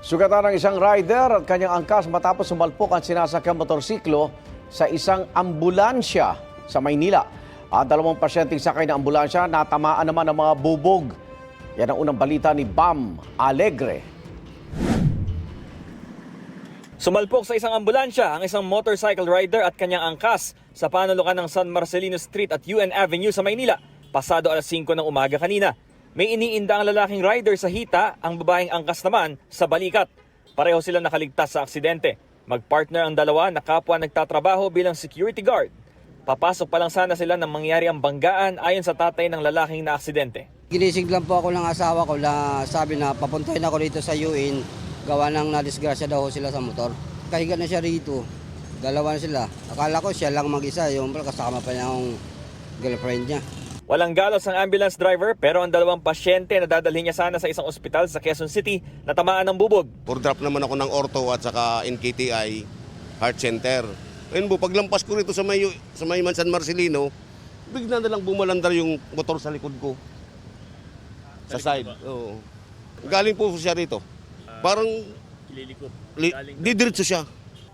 Sugatan ng isang rider at kanyang angkas matapos sumalpok ang sinasakyang motorsiklo sa isang ambulansya sa Maynila. At 2 pasyenteng sakay ng ambulansya natamaan naman ng mga bubog. Yan ang unang balita ni Bam Alegre. Sumalpok sa isang ambulansya ang isang motorcycle rider at kanyang angkas sa panulukan ng San Marcelino Street at UN Avenue sa Maynila, pasado alas 5 ng umaga kanina. May iniinda ang lalaking rider sa hita, ang babaeng angkas naman sa balikat. Pareho sila nakaligtas sa aksidente. Magpartner ang dalawa na kapwa nagtatrabaho bilang security guard. Papasok pa lang sana sila nang mangyari ang banggaan ayon sa tatay ng lalaking na aksidente. Ginising lang po ako ng asawa ko na sabi na papuntahin ako dito sa UN. Gawa ng nadisgrasya daw sila sa motor. Kahiga na siya rito. Dalawa na sila. Akala ko siya lang mag-isa. Yung kasama pa niya yung girlfriend niya. Walang galos ang ambulance driver pero ang 2 pasyente na dadalhin niya sana sa isang ospital sa Quezon City natamaan ng bubog. For drop naman ako ng ortho at saka NKTI Heart Center. Ayun po, paglampas ko rito sa may San Marcelino, bigla na lang bumalandar yung motor sa likod ko. Sa side. Oo. Galing po siya rito. Parang didiretso siya.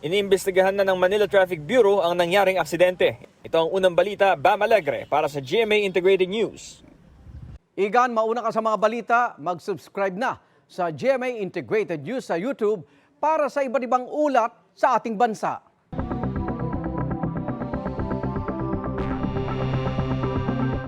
Iniimbestigahan na ng Manila Traffic Bureau ang nangyaring aksidente. Ito ang unang balita, Bam Alegre, para sa GMA Integrated News. Igan, mauna ka sa mga balita, mag-subscribe na sa GMA Integrated News sa YouTube para sa iba't ibang ulat sa ating bansa.